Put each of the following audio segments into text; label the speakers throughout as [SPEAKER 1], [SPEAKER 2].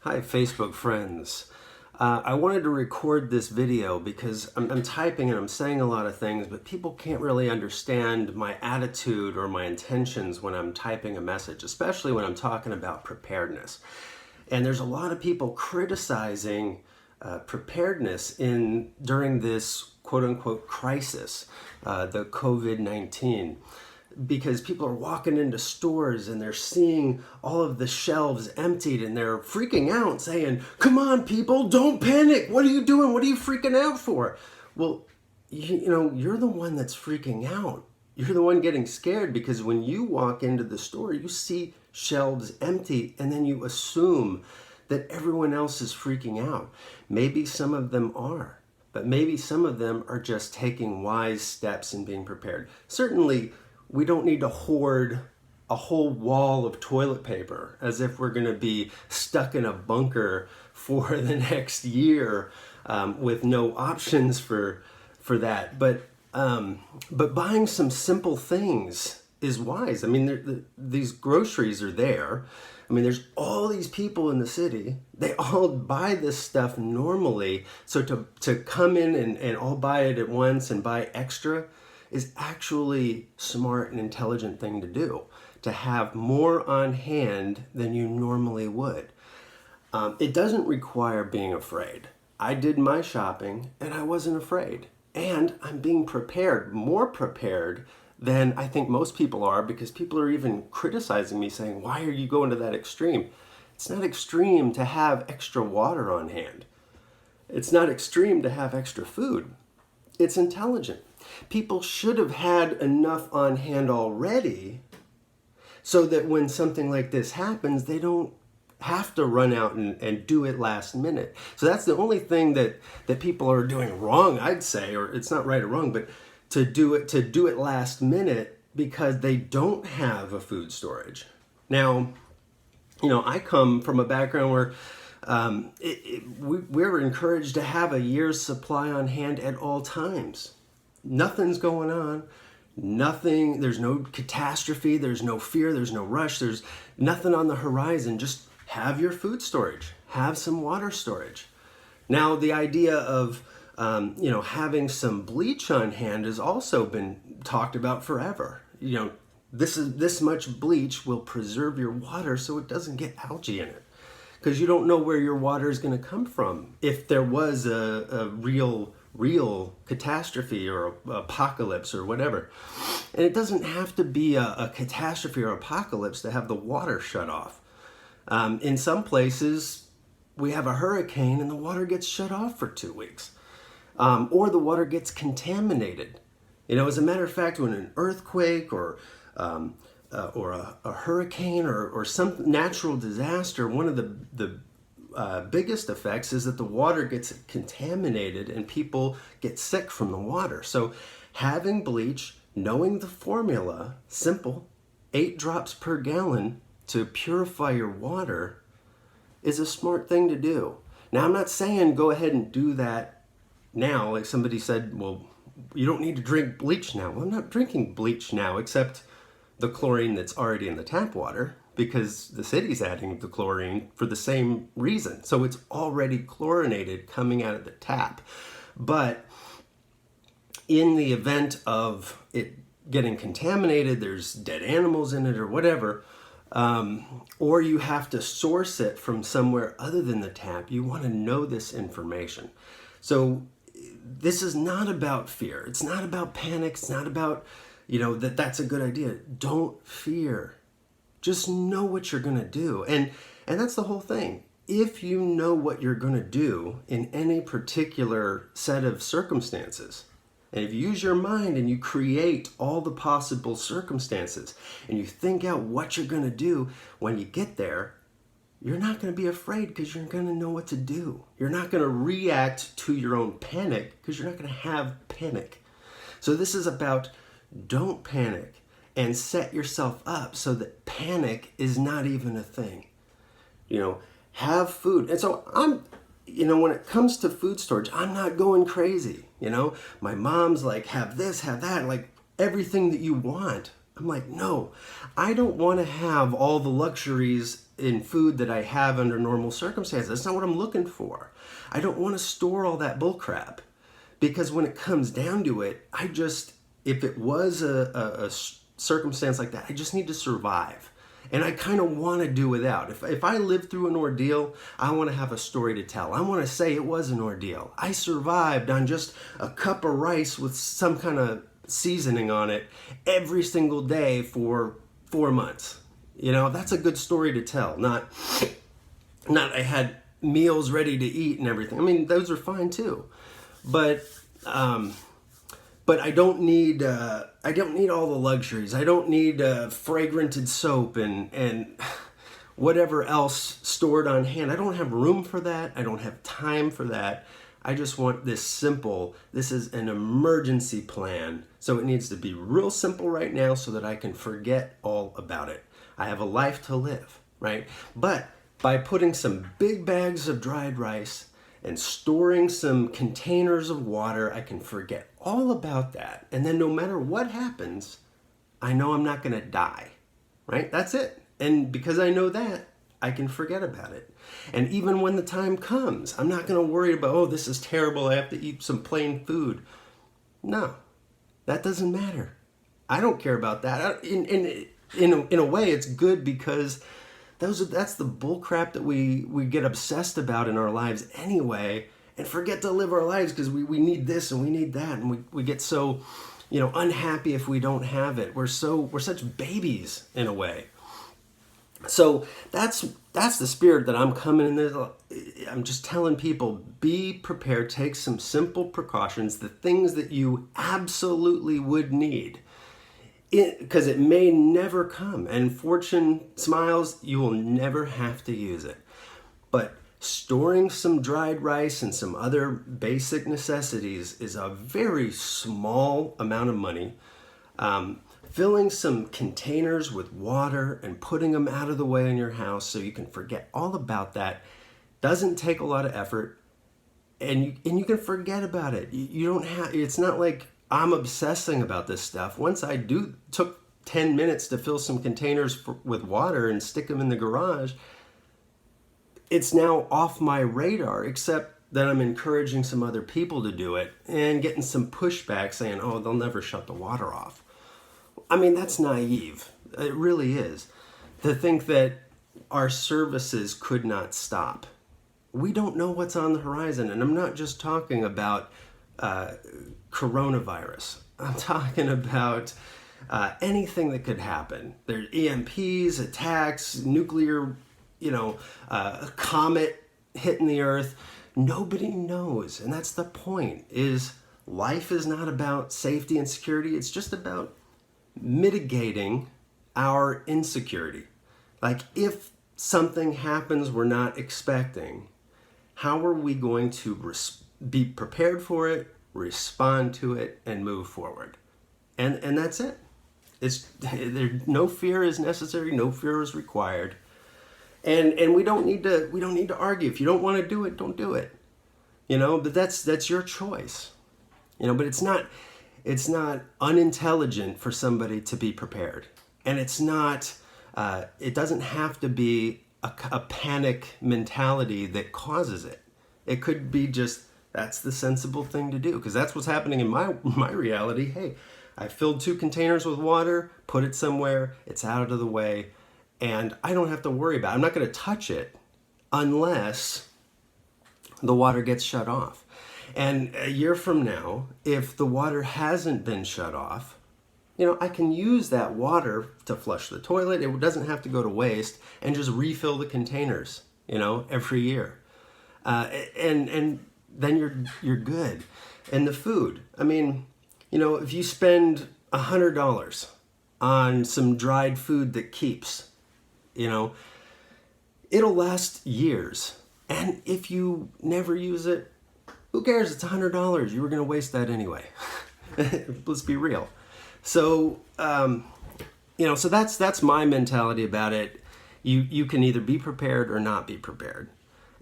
[SPEAKER 1] Hi, Facebook friends. I wanted to record this video because I'm typing and I'm saying a lot of things, but people can't really understand my attitude or my intentions when I'm typing a message, especially when I'm talking about preparedness. And there's a lot of people criticizing preparedness during this quote-unquote crisis, the COVID-19. Because people are walking into stores and they're seeing all of the shelves emptied and they're freaking out saying, "Come on, people, don't panic. What are you doing? What are you freaking out for?" Well, you're the one that's freaking out. You're the one getting scared because when you walk into the store, you see shelves empty and then you assume that everyone else is freaking out. Maybe some of them are, but maybe some of them are just taking wise steps and being prepared. Certainly, we don't need to hoard a whole wall of toilet paper as if we're going to be stuck in a bunker for the next year with no options for that. But buying some simple things is wise. I mean, these groceries are there. I mean, there's all these people in the city. They all buy this stuff normally. So to come in and all buy it at once and buy extra is actually smart and intelligent thing to do, to have more on hand than you normally would. It doesn't require being afraid. I did my shopping and I wasn't afraid. And I'm being prepared, more prepared than I think most people are, because people are even criticizing me saying, "Why are you going to that extreme?" It's not extreme to have extra water on hand. It's not extreme to have extra food. It's intelligent. People should have had enough on hand already so that when something like this happens, they don't have to run out and do it last minute. So that's the only thing that people are doing wrong, I'd say, or it's not right or wrong, but to do it last minute because they don't have a food storage. Now, I come from a background where we're encouraged to have a year's supply on hand at all times. Nothing's going on. Nothing, there's no catastrophe, there's no fear, there's no rush, there's nothing on the horizon. Just have your food storage, have some water storage. Now, the idea of having some bleach on hand has also been talked about forever. This much bleach will preserve your water so it doesn't get algae in it, because you don't know where your water is going to come from if there was a real catastrophe or apocalypse or whatever. And it doesn't have to be a catastrophe or apocalypse to have the water shut off. In some places, we have a hurricane and the water gets shut off for 2 weeks. Or the water gets contaminated. As a matter of fact, when an earthquake or a hurricane or some natural disaster, one of the biggest effects is that the water gets contaminated and people get sick from the water. So having bleach, knowing the formula, simple, 8 drops per gallon to purify your water, is a smart thing to do. Now, I'm not saying go ahead and do that now. Like somebody said, well, you don't need to drink bleach now. Well, I'm not drinking bleach now, except the chlorine that's already in the tap water, because the city's adding the chlorine for the same reason. So it's already chlorinated coming out of the tap. But in the event of it getting contaminated, there's dead animals in it or whatever, or you have to source it from somewhere other than the tap, you want to know this information. So this is not about fear. It's not about panic. It's not about, that's a good idea. Don't fear. Just know what you're going to do. And that's the whole thing. If you know what you're going to do in any particular set of circumstances, and if you use your mind and you create all the possible circumstances and you think out what you're going to do when you get there, you're not going to be afraid because you're going to know what to do. You're not going to react to your own panic because you're not going to have panic. So this is about don't panic. And set yourself up so that panic is not even a thing. Have food. And so when it comes to food storage, I'm not going crazy. My mom's like, have this, have that, like everything that you want. I'm like, no, I don't want to have all the luxuries in food that I have under normal circumstances. That's not what I'm looking for. I don't want to store all that bull crap, because when it comes down to it, if it was a circumstance like that, I just need to survive. And I kind of want to do without. If I live through an ordeal, I want to have a story to tell. I want to say it was an ordeal. I survived on just a cup of rice with some kind of seasoning on it every single day for 4 months. That's a good story to tell. Not I had meals ready to eat and everything. I mean, those are fine too. But I don't need all the luxuries. I don't need fragranted soap and whatever else stored on hand. I don't have room for that. I don't have time for that. I just want this simple. This is an emergency plan. So it needs to be real simple right now so that I can forget all about it. I have a life to live, right? But by putting some big bags of dried rice and storing some containers of water, I can forget all about that. And then no matter what happens, I know I'm not going to die, right? That's it. And because I know that, I can forget about it. And even when the time comes, I'm not going to worry about, oh, this is terrible, I have to eat some plain food. No, that doesn't matter. I don't care about that. In a way, it's good, because that's the bull crap that we get obsessed about in our lives anyway, and forget to live our lives because we need this and we need that, and we get so unhappy if we don't have it. We're such babies in a way. So that's the spirit that I'm coming in there. I'm just telling people, be prepared, take some simple precautions, the things that you absolutely would need, because it may never come, and fortune smiles, you will never have to use it. But storing some dried rice and some other basic necessities is a very small amount of money. Filling some containers with water and putting them out of the way in your house so you can forget all about that doesn't take a lot of effort, and you can forget about it. You don't have. It's not like I'm obsessing about this stuff. Once I took 10 minutes to fill some containers with water and stick them in the garage, it's now off my radar, except that I'm encouraging some other people to do it and getting some pushback saying, oh, they'll never shut the water off. I mean, that's naive. It really is. To think that our services could not stop. We don't know what's on the horizon. And I'm not just talking about coronavirus. I'm talking about anything that could happen. There's EMPs, attacks, nuclear, a comet hitting the earth. Nobody knows. And that's the point, is life is not about safety and security. It's just about mitigating our insecurity. Like, if something happens we're not expecting, how are we going to be prepared for it, respond to it, and move forward? And that's it. No fear is necessary, no fear is required. And we don't need to argue. If you don't want to do it, don't do it. But that's your choice. But it's not unintelligent for somebody to be prepared. And it's not, it doesn't have to be a panic mentality that causes it. It could be just, that's the sensible thing to do, because that's what's happening in my reality. Hey, I filled 2 containers with water, put it somewhere, it's out of the way, and I don't have to worry about it. I'm not going to touch it unless the water gets shut off. And a year from now, if the water hasn't been shut off, I can use that water to flush the toilet. It doesn't have to go to waste, and just refill the containers, every year. And then you're good. And the food, I mean, if you spend $100 on some dried food that keeps, it'll last years. And if you never use it, who cares? It's $100. You were going to waste that anyway. Let's be real. So, so that's my mentality about it. You can either be prepared or not be prepared.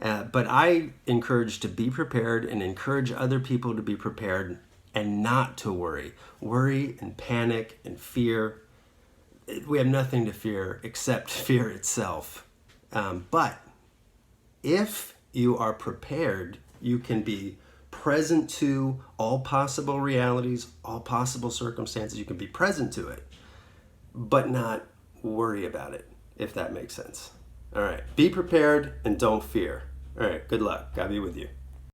[SPEAKER 1] But I encourage to be prepared and encourage other people to be prepared and not to worry. Worry and panic and fear, we have nothing to fear except fear itself. But if you are prepared, you can be present to all possible realities, all possible circumstances. You can be present to it, but not worry about it, if that makes sense. All right, be prepared and don't fear. All right, good luck. God be with you.